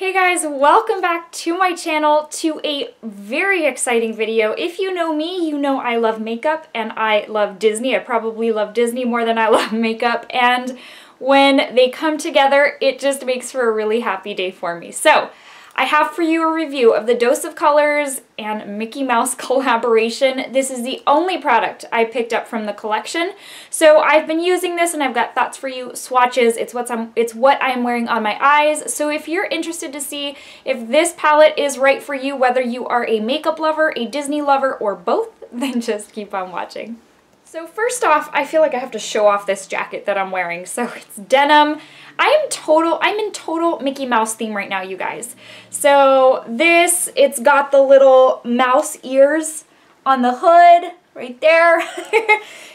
Hey guys, welcome back to my channel to a very exciting video. If you know me, you know I love makeup and I love Disney. I probably love Disney more than I love makeup, and when they come together, it just makes for a really happy day for me. So I have for you a review of the Dose of Colors and Mickey Mouse collaboration. This is the only product I picked up from the collection. So I've been using this and I've got thoughts for you, swatches. It's what I'm wearing on my eyes. So if you're interested to see if this palette is right for you, whether you are a makeup lover, a Disney lover, or both, then just keep on watching. So first off, I feel like I have to show off this jacket that I'm wearing. So it's denim. I'm in total Mickey Mouse theme right now, you guys. So it's got the little mouse ears on the hood right there.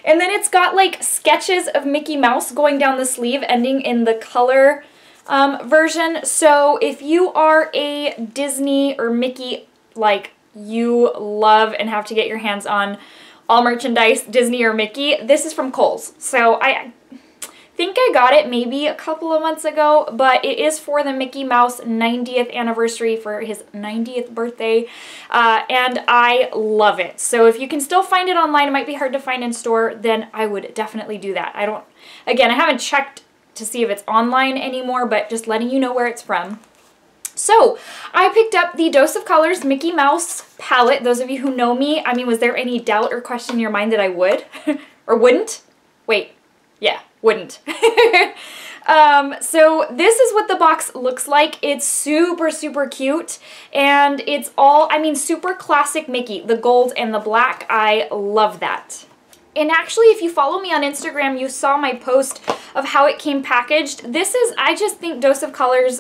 And then it's got like sketches of Mickey Mouse going down the sleeve, ending in the color version. So if you are a Disney or Mickey, like you love and have to get your hands on all merchandise, Disney or Mickey, this is from Kohl's. So I think I got it maybe a couple of months ago, but it is for the Mickey Mouse 90th anniversary, for his 90th birthday, and I love it. So if you can still find it online, it might be hard to find in store, then I would definitely do that. Again, I haven't checked to see if it's online anymore, but just letting you know where it's from. So, I picked up the Dose of Colors Mickey Mouse palette. Those of you who know me, I mean, was there any doubt or question in your mind that I would? Or wouldn't? Wait, yeah, wouldn't. So this is what the box looks like. It's super, super cute, and it's all, I mean, super classic Mickey. The gold and the black, I love that. And actually, if you follow me on Instagram, you saw my post of how it came packaged. I just think Dose of Colors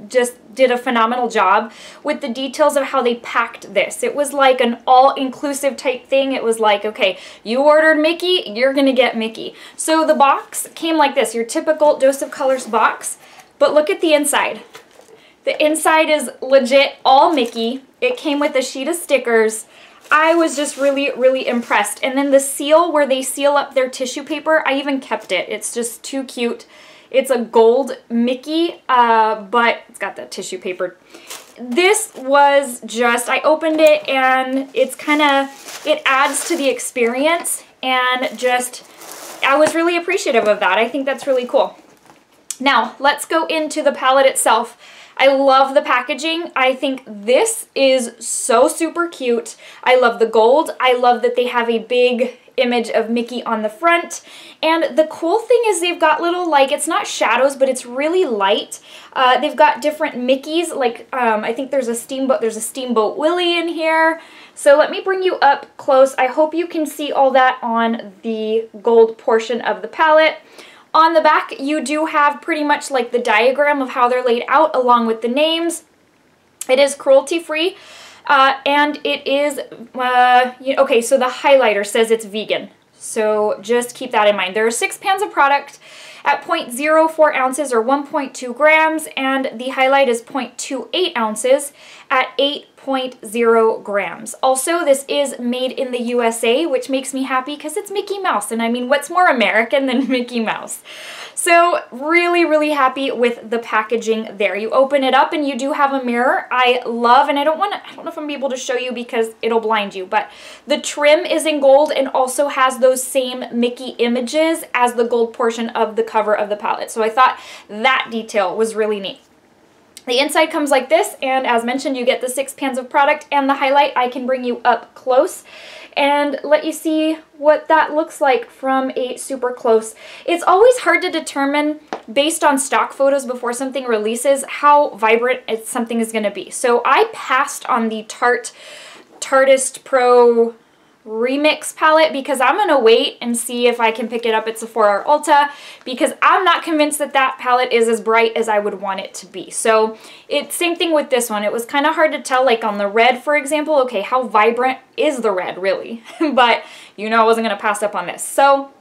just did a phenomenal job with the details of how they packed this. It was like an all-inclusive type thing. It was like, okay, you ordered Mickey, you're gonna get Mickey. So the box came like this, your typical Dose of Colors box, but look at the inside. The inside is legit all Mickey. It came with a sheet of stickers. I was just really, really impressed. And then the seal, where they seal up their tissue paper, I even kept it. It's just too cute. It's a gold Mickey, but it's got that tissue paper. This was just, I opened it and it adds to the experience, and just, I was really appreciative of that. I think that's really cool. Now, let's go into the palette itself. I love the packaging. I think this is so super cute. I love the gold. I love that they have a big image of Mickey on the front. And the cool thing is they've got little, like, it's not shadows, but it's really light. They've got different Mickeys, like, I think there's a Steamboat Willie in here. So let me bring you up close. I hope you can see all that on the gold portion of the palette. On the back, you do have pretty much like the diagram of how they're laid out along with the names. It is cruelty-free, and it is, okay, so the highlighter says it's vegan. So just keep that in mind. There are 6 pans of product at 0.04 ounces or 1.2 grams, and the highlight is 0.28 ounces at 8.0 grams. Also, this is made in the USA, which makes me happy because it's Mickey Mouse, and I mean, what's more American than Mickey Mouse? So really, really happy with the packaging there. You open it up and you do have a mirror. I love, and I don't know if I'm gonna be able to show you because it'll blind you, but the trim is in gold and also has those same Mickey images as the gold portion of the cover of the palette. So I thought that detail was really neat. The inside comes like this, and as mentioned, you get the 6 pans of product and the highlight. I can bring you up close and let you see what that looks like from a super close. It's always hard to determine based on stock photos before something releases how vibrant something is going to be. So I passed on the Tartist Pro Remix palette because I'm going to wait and see if I can pick it up at Sephora or Ulta, because I'm not convinced that that palette is as bright as I would want it to be. So it's same thing with this one. It was kind of hard to tell, like on the red, for example, okay, how vibrant is the red really? But you know I wasn't going to pass up on this. So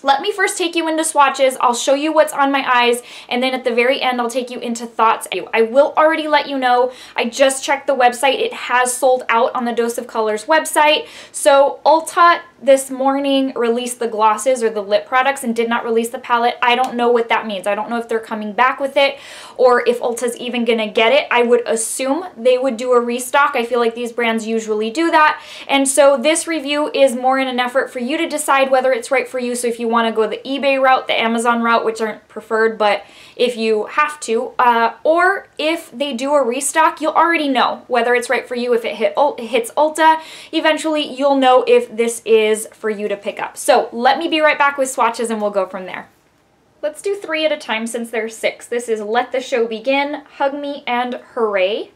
Let me first take you into swatches. I'll show you what's on my eyes, and then at the very end, I'll take you into thoughts. I will already let you know, I just checked the website. It has sold out on the Dose of Colors website. So Ulta this morning released the glosses or the lip products and did not release the palette. I don't know what that means. I don't know if they're coming back with it or if Ulta's even gonna get it. I would assume they would do a restock. I feel like these brands usually do that. And so this review is more in an effort for you to decide whether it's right for you. So if you want to go the eBay route, the Amazon route, which aren't preferred, but if you have to, or if they do a restock, you'll already know whether it's right for you. If it hits Ulta, eventually you'll know if this is for you to pick up. So let me be right back with swatches and we'll go from there. Let's do 3 at a time since there's 6. This is Let the Show Begin, Hug Me, and Hooray.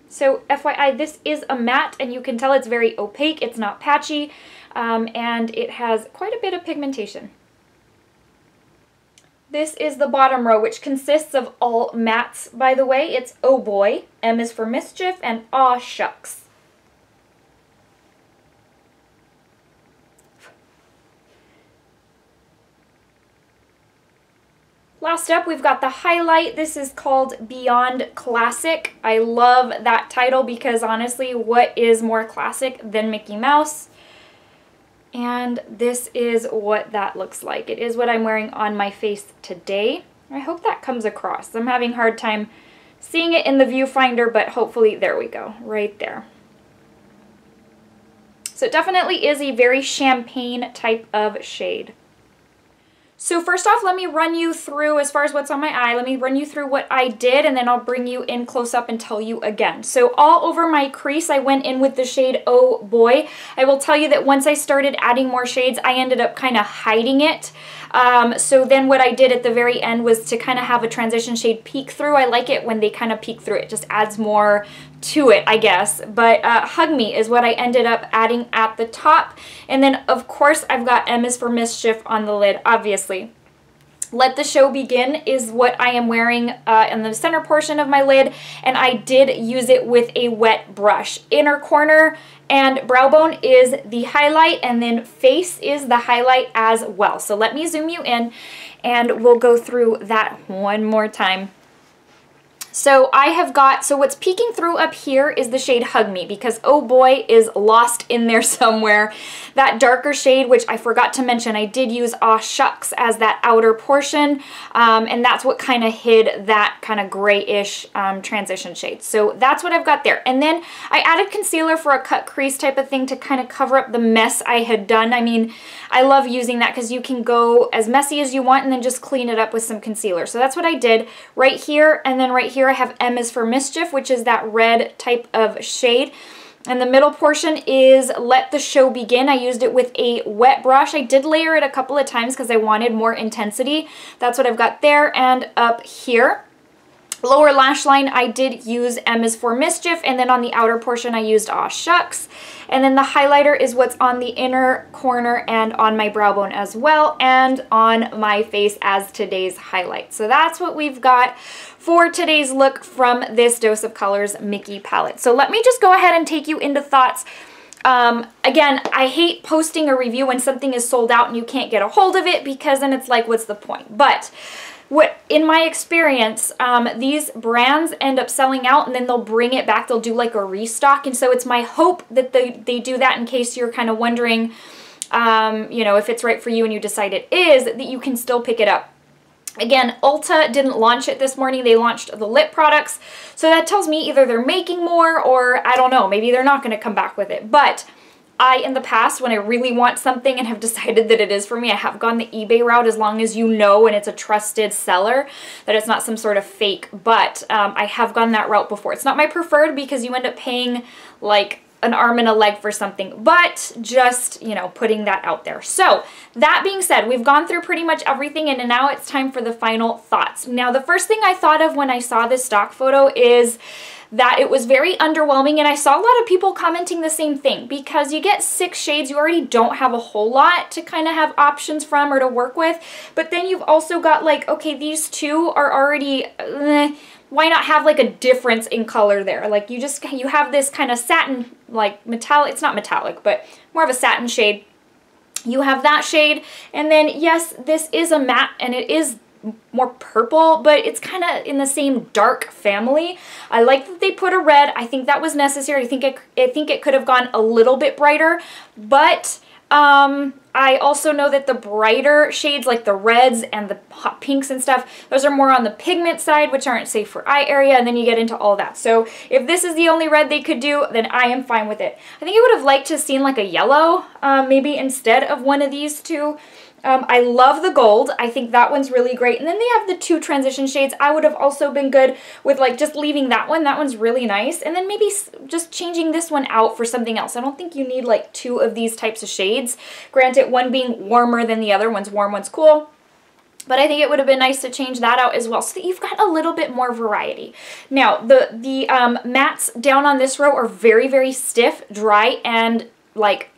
So FYI, this is a matte and you can tell it's very opaque. It's not patchy and it has quite a bit of pigmentation. This is the bottom row, which consists of all mattes, by the way. It's Oh Boy, M is for Mischief, and Aw Shucks. Last up, we've got the highlight. This is called Beyond Classic. I love that title because honestly, what is more classic than Mickey Mouse? And this is what that looks like. It is what I'm wearing on my face today. I hope that comes across. I'm having a hard time seeing it in the viewfinder, but hopefully, there we go, right there. So it definitely is a very champagne type of shade. So first off, let me run you through, as far as what's on my eye, let me run you through what I did, and then I'll bring you in close up and tell you again. So all over my crease, I went in with the shade Oh Boy. I will tell you that once I started adding more shades, I ended up kind of hiding it. So then what I did at the very end was to kind of have a transition shade peek through. I like it when they kind of peek through. It just adds more to it, I guess. But Hug Me is what I ended up adding at the top. And then, of course, I've got M is for Mischief on the lid, obviously. Let the Show Begin is what I am wearing in the center portion of my lid, and I did use it with a wet brush. Inner corner and brow bone is the highlight, and then face is the highlight as well. So let me zoom you in, and we'll go through that one more time. So I have got, so what's peeking through up here is the shade Hug Me, because Oh Boy is lost in there somewhere. That darker shade, which I forgot to mention, I did use Aw Shucks as that outer portion, and that's what kind of hid that kind of grayish transition shade. So that's what I've got there. And then I added concealer for a cut crease type of thing to kind of cover up the mess I had done. I mean, I love using that because you can go as messy as you want and then just clean it up with some concealer. So that's what I did right here, and then right here I have M is for Mischief, which is that red type of shade. And the middle portion is Let the Show Begin. I used it with a wet brush. I did layer it a couple of times because I wanted more intensity. That's what I've got there. And up here, lower lash line, I did use M is for Mischief, and then on the outer portion I used Aw Shucks. And then the highlighter is what's on the inner corner and on my brow bone as well, and on my face as today's highlight. So that's what we've got for today's look from this Dose of Colors Mickey palette. So let me just go ahead and take you into thoughts. Again, I hate posting a review when something is sold out and you can't get a hold of it, because then it's like, what's the point? But in my experience, these brands end up selling out and then they'll bring it back. They'll do like a restock. And so it's my hope that they do that, in case you're kind of wondering, you know, if it's right for you and you decide it is, that you can still pick it up. Again, Ulta didn't launch it this morning. They launched the lip products. So that tells me either they're making more, or I don't know, maybe they're not going to come back with it. But in the past, when I really want something and have decided that it is for me, I have gone the eBay route, as long as you know and it's a trusted seller, that it's not some sort of fake. But I have gone that route before. It's not my preferred, because you end up paying like an arm and a leg for something, but just, you know, putting that out there. So that being said, we've gone through pretty much everything, and now it's time for the final thoughts. Now, the first thing I thought of when I saw this stock photo is that it was very underwhelming, and I saw a lot of people commenting the same thing, because you get 6 shades, you already don't have a whole lot to kind of have options from or to work with, but then you've also got like, okay, these 2 are already why not have like a difference in color there? Like you have this kind of satin, like metallic, it's not metallic, but more of a satin shade. You have that shade, and then yes, this is a matte and it is more purple, but it's kind of in the same dark family. I like that they put a red. I think that was necessary. I think it could have gone a little bit brighter, but I also know that the brighter shades like the reds and the hot pinks and stuff, those are more on the pigment side, which aren't safe for eye area, and then you get into all that. So if this is the only red they could do, then I am fine with it. I think I would have liked to have seen like a yellow maybe instead of one of these two. I love the gold. I think that one's really great. And then they have the two transition shades. I would have also been good with like just leaving that one. That one's really nice. And then maybe just changing this one out for something else. I don't think you need like two of these types of shades. Granted, one being warmer than the other. One's warm, one's cool. But I think it would have been nice to change that out as well, so that you've got a little bit more variety. Now, the mattes down on this row are very, very stiff, dry, and like,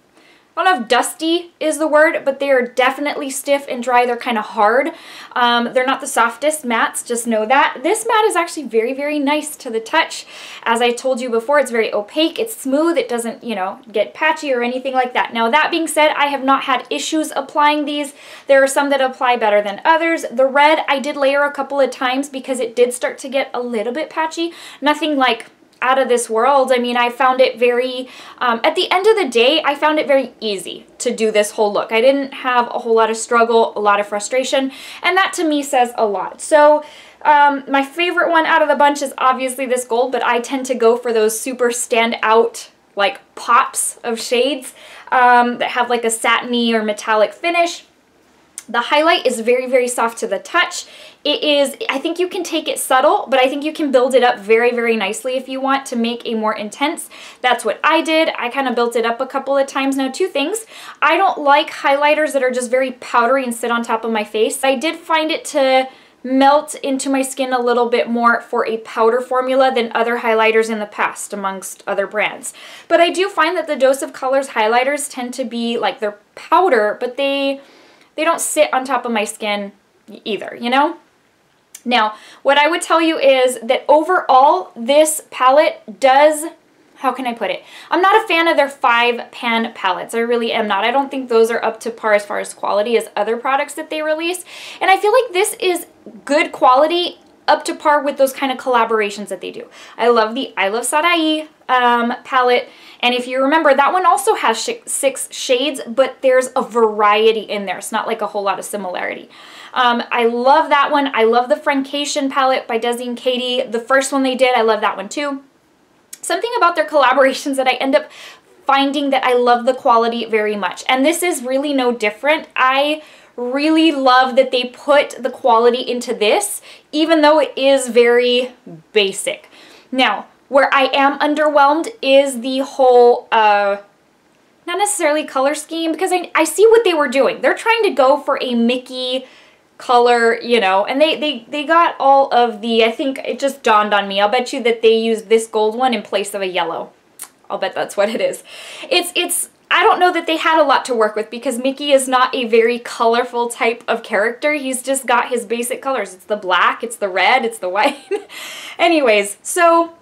I don't know if dusty is the word, but they are definitely stiff and dry. They're kind of hard. They're not the softest mattes, just know that. This matte is actually very, very nice to the touch. As I told you before, it's very opaque, it's smooth, it doesn't, you know, get patchy or anything like that. Now, that being said, I have not had issues applying these. There are some that apply better than others. The red, I did layer a couple of times because it did start to get a little bit patchy. Nothing like out of this world. I mean, I found it very, at the end of the day, I found it very easy to do this whole look. I didn't have a whole lot of struggle, a lot of frustration, and that to me says a lot. So my favorite one out of the bunch is obviously this gold, but I tend to go for those super stand out like pops of shades that have like a satiny or metallic finish. The highlight is very, very soft to the touch. It is, I think you can take it subtle, but I think you can build it up very, very nicely if you want to make a more intense. That's what I did. I kind of built it up a couple of times. Now, two things. I don't like highlighters that are just very powdery and sit on top of my face. I did find it to melt into my skin a little bit more for a powder formula than other highlighters in the past amongst other brands. But I do find that the Dose of Colors highlighters tend to be like they're powder, but they don't sit on top of my skin either, you know? Now, what I would tell you is that overall, this palette does, how can I put it? I'm not a fan of their 5-pan palettes. I really am not. I don't think those are up to par as far as quality as other products that they release. And I feel like this is good quality up to par with those kind of collaborations that they do. I love the I Love Sarai palette, and if you remember, that one also has 6 shades, but there's a variety in there. It's not like a whole lot of similarity. I love that one. I love the Francation palette by Desi and Katie. The first one they did, I love that one too. Something about their collaborations that I end up finding that I love the quality very much, and this is really no different. I really love that they put the quality into this, even though it is very basic. Now, where I am underwhelmed is the whole, not necessarily color scheme, because I see what they were doing. They're trying to go for a Mickey color, you know, and they got all of the, I think it just dawned on me, I'll bet you that they used this gold one in place of a yellow. I'll bet that's what it is. I don't know that they had a lot to work with because Mickey is not a very colorful type of character. He's just got his basic colors. It's the black, it's the red, it's the white. Anyways, so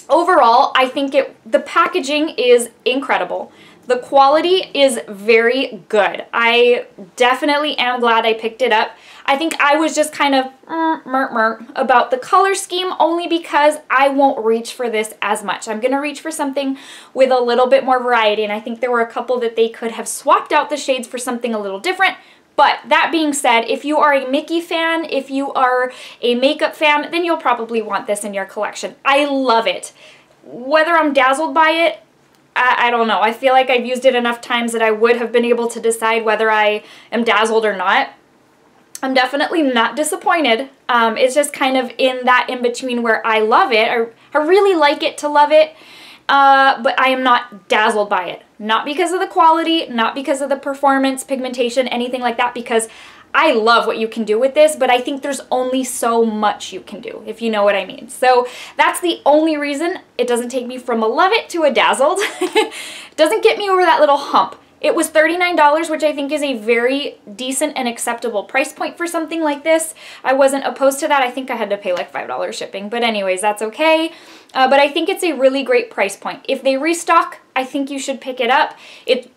overall, I think the packaging is incredible. The quality is very good. I definitely am glad I picked it up. I think I was just kind of about the color scheme only because I won't reach for this as much. I'm going to reach for something with a little bit more variety, and I think there were a couple that they could have swapped out the shades for something a little different. But that being said, if you are a Mickey fan, if you are a makeup fan, then you'll probably want this in your collection. I love it. Whether I'm dazzled by it, I don't know. I feel like I've used it enough times that I would have been able to decide whether I am dazzled or not. I'm definitely not disappointed. It's just kind of in that in-between where I love it. I really like it to love it, but I am not dazzled by it. Not because of the quality, not because of the performance, pigmentation, anything like that, because I love what you can do with this, but I think there's only so much you can do, if you know what I mean. So that's the only reason it doesn't take me from a love it to a dazzled. It doesn't get me over that little hump. It was $39, which I think is a very decent and acceptable price point for something like this. I wasn't opposed to that. I think I had to pay like $5 shipping, but anyways, that's okay. But I think it's a really great price point. If they restock, I think you should pick it up.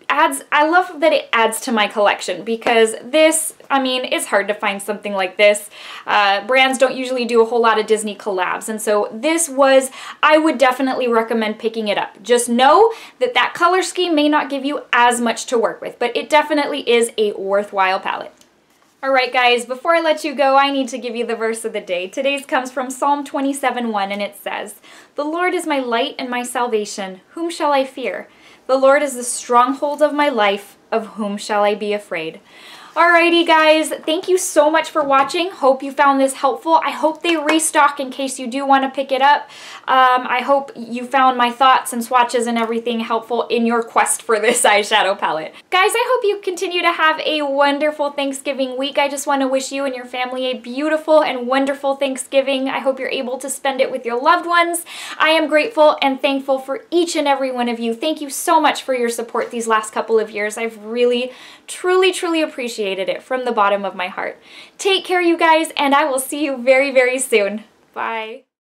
I love that it adds to my collection because this, I mean, it's hard to find something like this. Brands don't usually do a whole lot of Disney collabs, and so I would definitely recommend picking it up. Just know that that color scheme may not give you as much to work with, but it definitely is a worthwhile palette. Alright guys, before I let you go, I need to give you the verse of the day. Today's comes from Psalm 27:1, and it says, "The Lord is my light and my salvation. Whom shall I fear? The Lord is the stronghold of my life. Of whom shall I be afraid?" Alrighty guys, thank you so much for watching. Hope you found this helpful. I hope they restock in case you do want to pick it up. I hope you found my thoughts and swatches and everything helpful in your quest for this eyeshadow palette. Guys, I hope you continue to have a wonderful Thanksgiving week. I just want to wish you and your family a beautiful and wonderful Thanksgiving. I hope you're able to spend it with your loved ones. I am grateful and thankful for each and every one of you. Thank you so much for your support these last couple of years. I've really, truly appreciated it from the bottom of my heart. Take care, you guys, and I will see you very, very soon. Bye.